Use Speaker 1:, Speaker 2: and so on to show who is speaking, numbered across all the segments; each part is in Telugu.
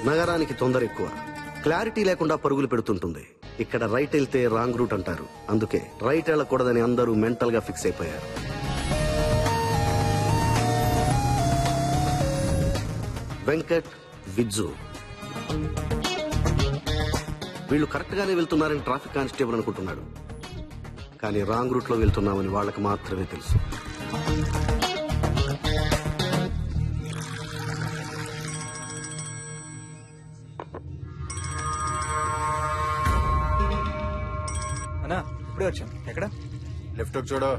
Speaker 1: నగరానికి తొందర ఎక్కువ, క్లారిటీ లేకుండా పరుగులు పెడుతుంటుంది. ఇక్కడ రైట్ వెళ్తే రాంగ్ రూట్ అంటారు, అందుకే రైట్ వెళ్ళకూడదని అందరూ మెంటల్ గా ఫిక్స్ అయిపోయారు. వెంకట్, విజ్జు వీళ్ళు కరెక్ట్ గానే వెళ్తున్నారని ట్రాఫిక్ కానిస్టేబుల్ అనుకుంటున్నాడు, కానీ రాంగ్ రూట్ లో వెళ్తున్నామని వాళ్ళకి మాత్రమే తెలుసు.
Speaker 2: అన్నా ఇప్పుడే వచ్చాం. ఎక్కడ?
Speaker 3: లెఫ్ట్ చూడు.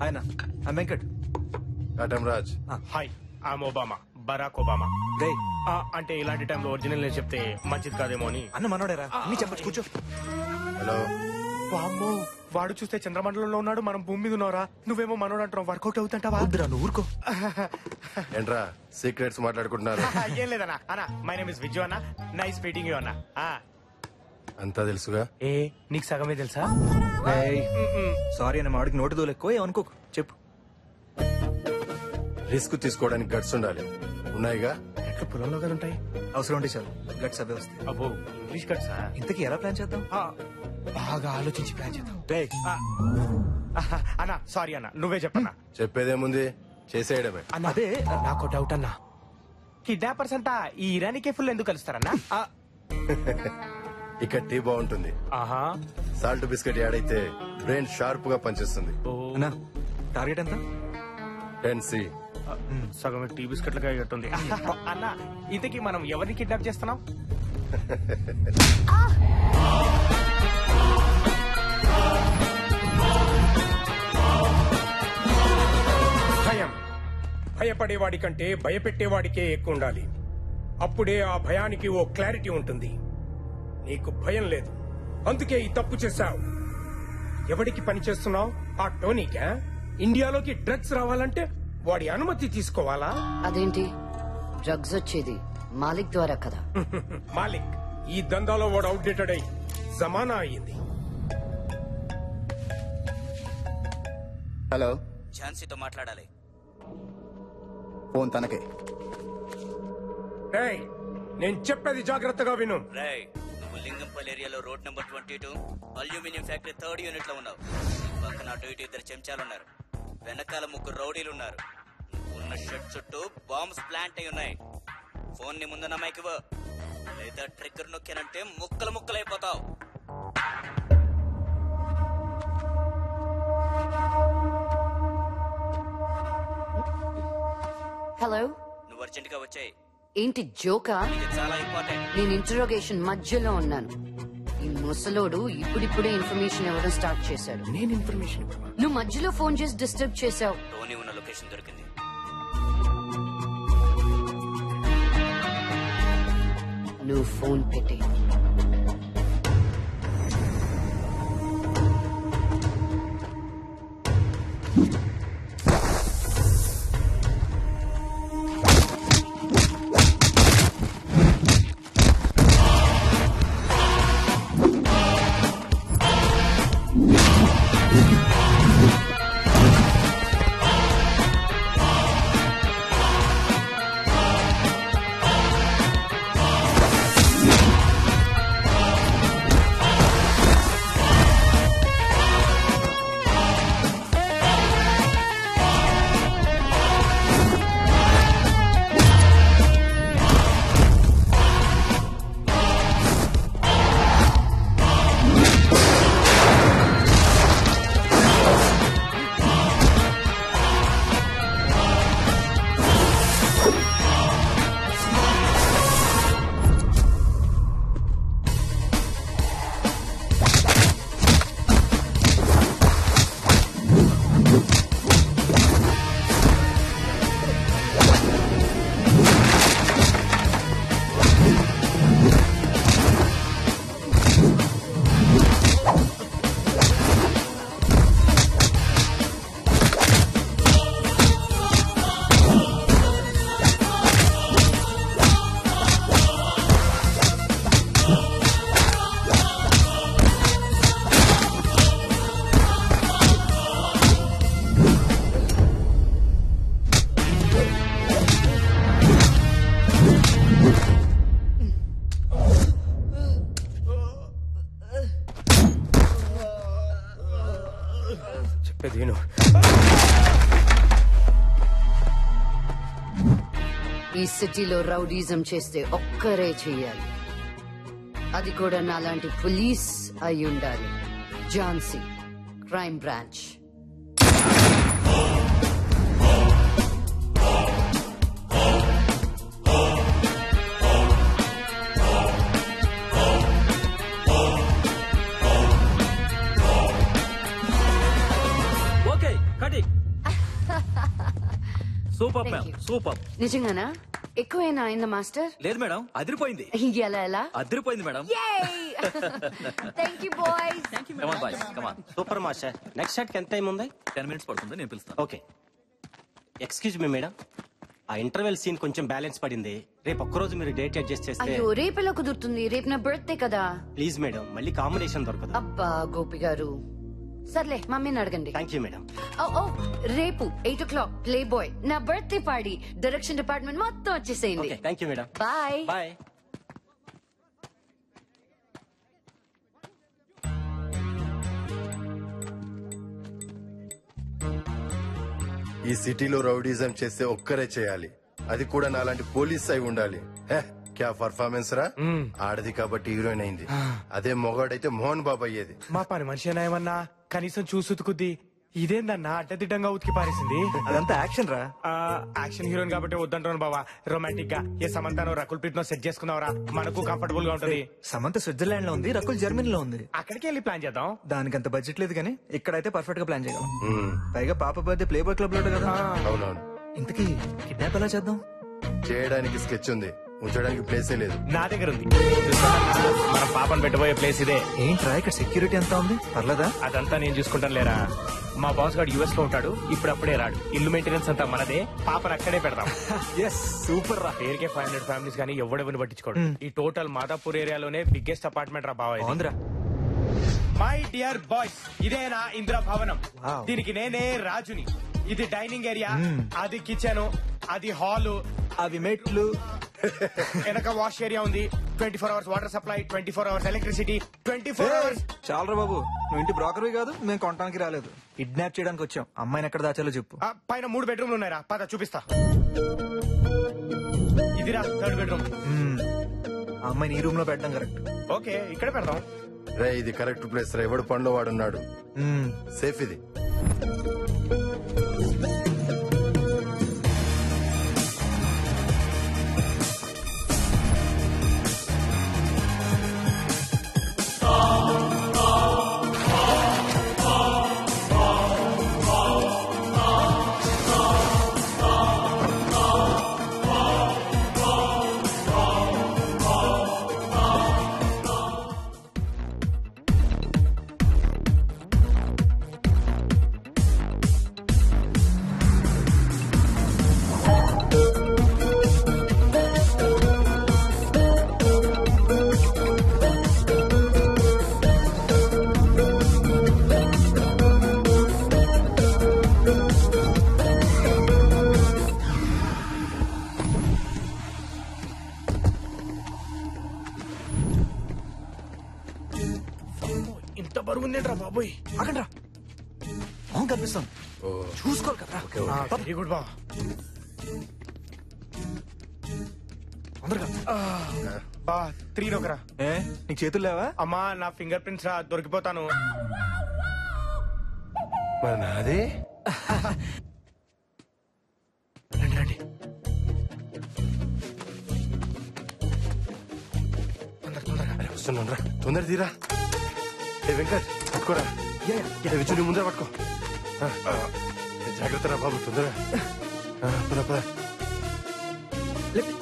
Speaker 2: ఆయన Venkat.
Speaker 3: Raj.
Speaker 4: Hi, I'm Obama, Barack Obama. అంటే ఇలాంటి టైంలో ఒరిజినల్ నేను చెప్తే మంచిది కాదేమో అని.
Speaker 2: అన్న మనోడేరా, అన్ని చెప్పచ్చు, కూర్చో.
Speaker 3: హలో.
Speaker 4: వామ్మో, వాడు చూస్తే చంద్రమండలంలో ఉన్నాడు, మనం భూమి మీద ఉన్నారా? నువ్వేమో మనోడు అంటావు, వర్కౌట్ అవుతుంటావా?
Speaker 2: నువ్వు ఊరుకో.
Speaker 3: ఏంట్రా సీక్రెట్స్ మాట్లాడుకుంటున్నారు?
Speaker 4: ఏం లేదన్నా. అన్నా, మై నేమ్ ఇస్ విజ్జు అన్న, నైస్ మీటింగ్ యూ అన్న.
Speaker 3: అంతా తెలుసుగా.
Speaker 4: ఏ నీకు సగమే తెలుసా?
Speaker 2: సారీ అన్న, మాడికి నోటి దోలు ఎక్కువ, ఏమనుకోకు, చెప్పు.
Speaker 3: రిస్క్ తీసుకోవడానికి గట్స్ ఉండాలి, ఉన్నాయిగా.
Speaker 4: ఎట్లా పొలంలో కదా ఉంటాయి,
Speaker 2: అవసరం ఉంటే చాలు, గట్స్ అవే వస్తాయి.
Speaker 4: అబ్బో, ఇంగ్లీష్ కట్సా?
Speaker 2: ఇంతకీ ఎలా ప్లాన్ చేద్దాం?
Speaker 4: బాగా ఆలోచించి ప్లాన్ చేద్దాం. అన్నా సారీ అన్న, నువ్వే చెప్పన్నా.
Speaker 3: చెప్పేదేముంది, చేసేయడమే.
Speaker 4: అన్న అదే నాకు డౌట్ అన్నా, కిడ్నాపర్స్ అంతా ఈ ఇరానీ కేఫుల్లో ఎందుకు కలుస్తారన్నా?
Speaker 3: ఇక్కడ టీ బాగుంటుంది, సాల్ట్ బిస్కెట్ యాడ్ అయితే బ్రెయిన్ షార్ప్ గా పనిచేస్తుంది.
Speaker 2: అన్నా టార్గెట్ ఎంత?
Speaker 3: 10C.
Speaker 4: సగం టీ బిస్కెట్లుగా అయ్యట్టుంది. అన్న ఇంతకీ మనం ఎవరిని కిడ్నాప్ చేస్తున్నాం?
Speaker 5: భయం భయపడేవాడి కంటే భయపెట్టేవాడికే ఎక్కువ ఉండాలి. అప్పుడే ఆ భయానికి ఓ క్లారిటీ ఉంటుంది. నీకు భయం లేదు, అందుకే ఈ తప్పు చేశావు. ఎవడికి పని చేస్తున్నావు? ఆ టోనీకా? ఇండియాలోకి డ్రగ్స్ రావాలంటే వాడి అనుమతి తీసుకోవాలా?
Speaker 6: అదేంటి, డ్రగ్స్ వచ్చేది మాలిక్ ద్వారా కదా?
Speaker 5: మాలిక్ ఈ దందాలో వాడు అవుట్డేటెడ్ అయి జమానా అయ్యింది.
Speaker 7: హలో,
Speaker 8: ఝాన్సీతో మాట్లాడాలి.
Speaker 7: ఫోన్ తనకే.
Speaker 5: రేయ్, నేను చెప్పేది జాగ్రత్తగా విను.
Speaker 8: రేయ్, నువ్వు లింగంపల్లి ఏరియాలో road number 22 aluminium factory 3rd unit లో ఉన్నావు. పక్కన అటు ఇటు 2 చెంచాలున్నారు, వెనకాల 3 రౌడీలున్నారు. ఉన్న షెడ్ చుట్టూ బాంబ్స్ ప్లాంట్ అయి ఉన్నాయి. ఫోన్ ని ముందున్న మైక్ ఇవ్వు, లేదా ట్రిగ్గర్ నొక్కానంటే ముక్కలు ముక్కలైపోతావు.
Speaker 6: హలో,
Speaker 8: నువ్వు అర్జెంట్ గా వచ్చాయి.
Speaker 6: ఏంటి జోకా?
Speaker 8: ఇది చాలా ఇంపార్టెంట్.
Speaker 6: నేను ఇంటరోగేషన్ మధ్యలో ఉన్నాను. ఈ ముసలోడు ఇప్పుడిప్పుడే ఇన్ఫర్మేషన్ ఇవ్వడం స్టార్ట్ చేశాడు.
Speaker 4: నేను ఇన్ఫర్మేషన్
Speaker 6: నువ్వు మధ్యలో ఫోన్ చేసి డిస్టర్బ్ చేశావు.
Speaker 8: టోనీ ఉన్న లొకేషన్ దొరికింది.
Speaker 6: నువ్వు ఫోన్ పెట్టి.
Speaker 5: చెప్పేది విను.
Speaker 6: ఈ సిటీలో రౌడీజం చేస్తే ఒక్కరే చెయ్యాలి, అది కూడా నాలాంటి పోలీస్ అయి ఉండాలి. Jhansi, crime branch.
Speaker 9: ఓకే కటి super
Speaker 6: Thank
Speaker 9: ma'am
Speaker 6: you.
Speaker 9: Super.
Speaker 6: నిజంగానా? ఎక్కువేనా అయిందా మాస్టర్?
Speaker 9: లేదు మేడం అదిరిపోయింది.
Speaker 6: ఎలా ఎలా?
Speaker 9: అదిరిపోయింది madam.
Speaker 6: Thank you boys.
Speaker 9: Come on boys come on.
Speaker 10: Super master. Next shot కి ఎంత టైం ఉంది?
Speaker 9: 10 minutes పడుతుంది, నేను పిలుస్తాను.
Speaker 10: ఓకే. ఎక్స్క్యూజ్ మీ మేడం, ఆ ఇంటర్వెల్ సీన్ కొంచెం బ్యాలెన్స్ పడింది. రేపు ఒక్కరోజు మీరు డేట్ అడ్జస్ట్ చేస్తే.
Speaker 6: అయ్యో రేపెలా కుదురుతుంది? రేపు నా బర్త్డే కదా.
Speaker 10: ప్లీజ్ మేడం, మళ్ళీ కాంబినేషన్ దొరకదు.
Speaker 6: అబ్బా గోపి గారు, సర్లే మమ్మీని అడగండి.
Speaker 10: Thank you madam.
Speaker 6: ఓ రేపు 8 o'clock ప్లే బాయ్ నా బర్త్డే పార్టీ. డైరెక్షన్ డిపార్ట్మెంట్ మొత్తం వచ్చేసేయండి.
Speaker 10: Okay thank you madam.
Speaker 6: Bye
Speaker 10: bye.
Speaker 3: ఈ సిటీలో రౌడీజం చేస్తే ఒక్కరే చేయాలి, అది కూడా నాలాంటి పోలీస్ అయి ఉండాలి. హే, క్యా పర్ఫార్మెన్స్ రా. ఆడది కాబట్టి హీరోయిన్ అయింది, అదే మొగాడైతే మోహన్ బాబు అయ్యేది.
Speaker 4: మా పని మనిషి ఏమన్నా కనీసం చూసుకుద్ది. ఇదేందన్నా అడ్డదిడ్డంగా ఉతికి పారేసింది.
Speaker 2: అదంతా యాక్షన్ రా.
Speaker 4: యాక్షన్ హీరోయిన్ కాబట్టి వద్దంటాను బావా. రొమాంటిక్ గా ఏ సమంతానో రకుల్ ప్రీత్ నో సెట్ చేసుకున్నావరా, మనకు కంఫర్టబుల్ గా ఉంటది.
Speaker 2: సమంత స్విట్జర్లాండ్ లో ఉంది, రకుల్ జర్మనీలో ఉంది.
Speaker 4: అక్కడికి వెళ్ళి ప్లాన్ చేద్దాం.
Speaker 2: దానికి అంత బడ్జెట్ లేదు కానీ ఇక్కడైతే పర్ఫెక్ట్ గా ప్లాన్ చేయగలం. పైగా పాప బర్త్డే ప్లే బాయ్ క్లబ్ లో కదా.
Speaker 3: అవునవును.
Speaker 2: ఇంతకీ కిడ్నాప్ ఎలా చేద్దాం?
Speaker 3: చేయడానికి స్కెచ్ ఉంది, ఉంచడానికి ప్లేసే లేదు.
Speaker 4: నా దగ్గర ఉంది. మనం పాపను పెట్టబోయే ప్లేస్ ఇదే.
Speaker 2: ఏంట్రా ఇక్కడ సెక్యూరిటీ ఎంత ఉంది? పర్లేదా?
Speaker 4: అదంతా నేను చూసుకుంటాను లేరా. మా బాస్ గారు యుఎస్ లో ఉంటాడు, ఇప్పుడప్పుడే రాడు. ఇల్లు మెయింటెనెన్స్ అంతా మనదే, పాపను అక్కడే పెడదాం.
Speaker 2: ఎస్ సూపర్ రా.
Speaker 4: పేరుకే 500 ఫ్యామిలీస్ కానీ ఎవడెవరిని పట్టించుకోడు. ఈ టోటల్ మాదాపూర్ ఏరియాలోనే బిగ్గెస్ట్ అపార్ట్మెంట్ రా బావా.
Speaker 2: బాగుందిరా.
Speaker 4: మై డియర్ బాయ్స్, ఇదేనా ఇందిరా భవనం.
Speaker 2: Wow.
Speaker 4: దీనికి నేనే రాజుని. ఇది డైనింగ్ ఏరియా, అది కిచెన్, అది హాల్,
Speaker 2: అవి మెట్లు.
Speaker 4: వెనక వాష్ ఏరియా ఉంది. 24 hours water supply, 24 hours electricity, 24 hours.
Speaker 2: చాలరా బాబు, నువ్వు ఇంటి బ్రోకర్వి కాదు, మేము కొనడానికి రాలేదు. కిడ్నాప్ చేయడానికి వచ్చాం. అమ్మాయిని ఎక్కడ దాచాలో చెప్పు.
Speaker 4: పైన 3 బెడ్రూమ్లు ఉన్నాయరా, పద చూపిస్తా. ఇదిరా 3rd బెడ్రూమ్.
Speaker 2: ఆ అమ్మాయిని ఈ రూమ్ లో పెట్టడం కరెక్ట్.
Speaker 4: ఓకే ఇక్కడ పెడదాం.
Speaker 3: రే ఇది కరెక్ట్ ప్లేస్ రా, ఎవడు పనిలో వాడున్నాడు. సేఫ్ ఇది.
Speaker 4: ఇంత బరువు ఉందేంట్రా బాబోయ్.
Speaker 2: ఆగండ్రా, అవును కనిపిస్తాను. చూసుకోరు కదా.
Speaker 4: వెరీ గుడ్ బా.
Speaker 2: తొందరగా.
Speaker 4: బా 3 నొకరా.
Speaker 2: ఏ నీకు చేతులు లేవా?
Speaker 4: అమ్మా నా ఫింగర్ ప్రింట్స్ రా, దొరికిపోతాను.
Speaker 3: మరి నాది
Speaker 4: రండి రండి.
Speaker 3: అరే వస్తున్నాను రా, తొందర తీరా. ఏ వెంకట్ పట్టుకోరా. విజుని ముందర పట్టుకో. జాగ్రత్త రా బాబు, తొందరగా. పద పద.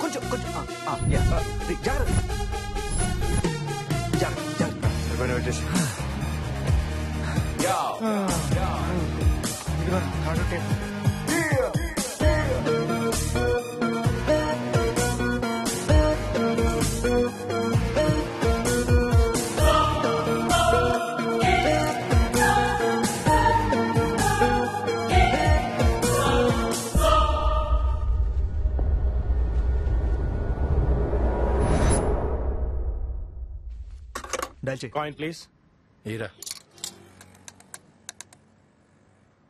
Speaker 2: కొంచెం కొంచెం జాగ్రత్త.
Speaker 3: సరిపోయిన పెట్టేసి.
Speaker 4: ఇదిగో థర్డ్ టేప్.
Speaker 2: డైల్ చేయి.
Speaker 4: Coin please.
Speaker 3: ఈరా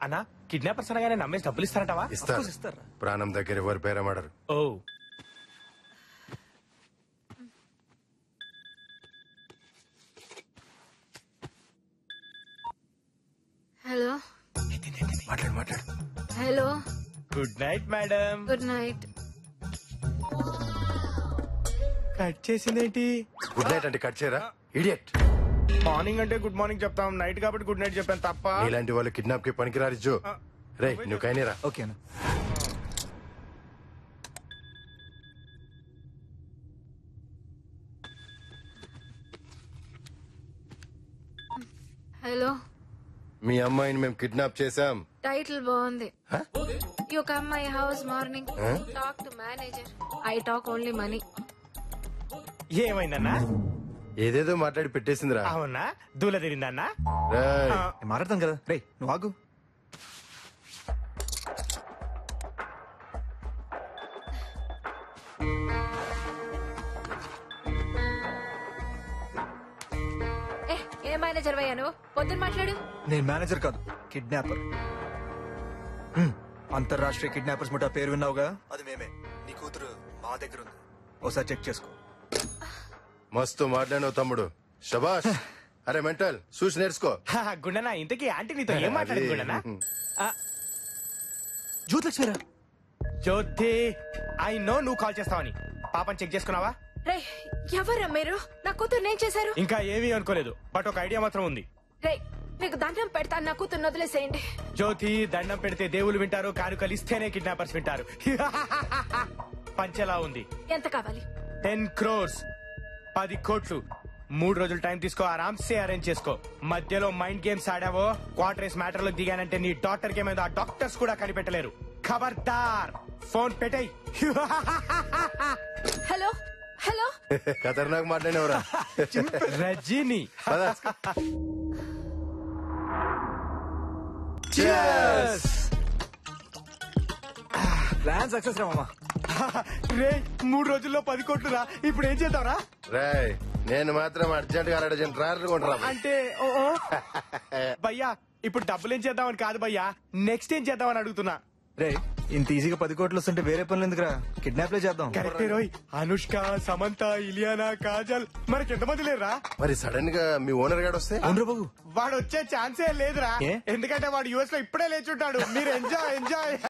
Speaker 4: అన్నా కిడ్నాపర్స్ అనగానే నమ్మేసి డబ్బులు ఇస్తారంటావా?
Speaker 3: ఇస్తారు
Speaker 2: ఇస్తారా?
Speaker 3: ప్రాణం దగ్గర ఎవరు పేరమాడరు.
Speaker 4: ఓ
Speaker 11: హలో
Speaker 3: మాట్లాడు.
Speaker 11: Hello
Speaker 4: good night madam.
Speaker 11: Good night.
Speaker 4: Cut చేసిందేంటి?
Speaker 3: గుడ్ నైట్ అంటే కట్ చేయరా ఇడియట్.
Speaker 4: మార్నింగ్ అంటే గుడ్ మార్నింగ్ చెప్తాం, నైట్ కాబట్టి గుడ్ నైట్ చెప్పాను తప్ప.
Speaker 3: ఇలాంటి వాళ్ళు కిడ్నాప్ కి పనికిరారు జో. రే నువ్వు కైనేరా.
Speaker 2: ఓకేనా?
Speaker 11: హలో
Speaker 3: మీ అమ్మాయిని మేము కిడ్నాప్ చేశాం.
Speaker 11: టైటిల్ బాగుంది. You come my house morning talk to manager. I talk only money.
Speaker 4: ఏమైందన్నా?
Speaker 3: ఏదేదో మాట్లాడి పెట్టేసిందిరా.
Speaker 4: అవునా? దూల తిరిందన్నా?
Speaker 3: రేయ్,
Speaker 2: మాట్లాడతాం కదా. రే నువ్వు ఆగు.
Speaker 11: ఏ మేనేజర్ వయ్యా నువ్వు? పొద్దున్న మాట్లాడు.
Speaker 2: నేను మేనేజర్ కాదు, కిడ్నాపర్. అంతర్రాష్ట్రీయ కిడ్నాపర్స్ ముఠా పేరు విన్నావుగా, అది మేమే. నీ కూతురు మా దగ్గర ఉంది, ఒకసారి చెక్ చేసుకో.
Speaker 3: మస్తు మాట్లాడినావు తమ్ముడు, శబాష్. అరే మెంటల్ చూసి నేర్చుకో.
Speaker 4: గుండనా ఇంతకీ ఆంటీ నీతో ఏం మాట్లాడింది గుండనా?
Speaker 2: జ్యోతిలక్ష్మిరా.
Speaker 4: జ్యోతి, ఐ నో నువ్వు కాల్ చేస్తావని. పాపని చెక్ చేసుకున్నావా?
Speaker 11: రే ఎవరా మీరు? నా కూతురు నేను చేశారు.
Speaker 4: ఇంకా ఏమీ అనుకోలేదు, బట్ ఒక ఐడియా మాత్రం ఉంది.
Speaker 11: రే మీకు దండం పెడతాను, నా కూతురు వదిలేసేయండి.
Speaker 4: జ్యోతి, దండం పెడితే దేవుళ్ళు వింటారు, కానుకలు ఇస్తేనే కిడ్నాపర్స్ వింటారు. పంచెలా ఉంది.
Speaker 11: ఎంత కావాలి?
Speaker 4: 10 crores, 10 కోట్లు. 3 రోజులు టైం తీసుకో, ఆరామ్సే అరేంజ్ చేసుకో. మధ్యలో మైండ్ గేమ్స్ ఆడావో, క్వార్టర్స్ మ్యాటర్ లో దిగానంటే నీ డాక్టర్ కి ఏమైందో ఆ డాక్టర్స్ కూడా కనిపెట్టలేరు. ఖబర్దార్, ఫోన్ పెట్టేయ్.
Speaker 11: హలో హలో
Speaker 3: ఖతర్నాక్ మాట్లాడినవరా.
Speaker 4: రజీని.
Speaker 2: ప్లాన్ సక్సెస్ రా మామా.
Speaker 4: రే 3 రోజుల్లో 10 కోట్లు రా. ఇప్పుడు ఏం చేద్దాంరా?
Speaker 3: రాయ్ నేను మాత్రం అర్జెంట్ గా అర్జెంట్ ట్రాయల్ కొంటరా.
Speaker 4: అంటే భయ్యా ఇప్పుడు డబ్బులు ఏం చేద్దామని కాదు భయ్యా, నెక్స్ట్ ఏం చేద్దామని అడుగుతున్నా.
Speaker 2: రే ఇంత ఈజీగా 10 కోట్లు వస్తుంటే వేరే పనులు ఎందుకురా, కిడ్నాప్ లే చేద్దాం.
Speaker 4: కరెక్టే రోయ్. అనుష్క, సమంత, ఇలియానా, కాజల్, మనకి ఎంతమంది లేరా?
Speaker 3: మరి సడన్ గా మీ ఓనర్ గాడు వస్తే
Speaker 4: వాడు వచ్చే ఛాన్సే లేదురా.
Speaker 2: ఏ?
Speaker 4: ఎందుకంటే వాడు యుఎస్ లో ఇప్పుడే లేచుంటాడు. మీరు ఎంజాయ్.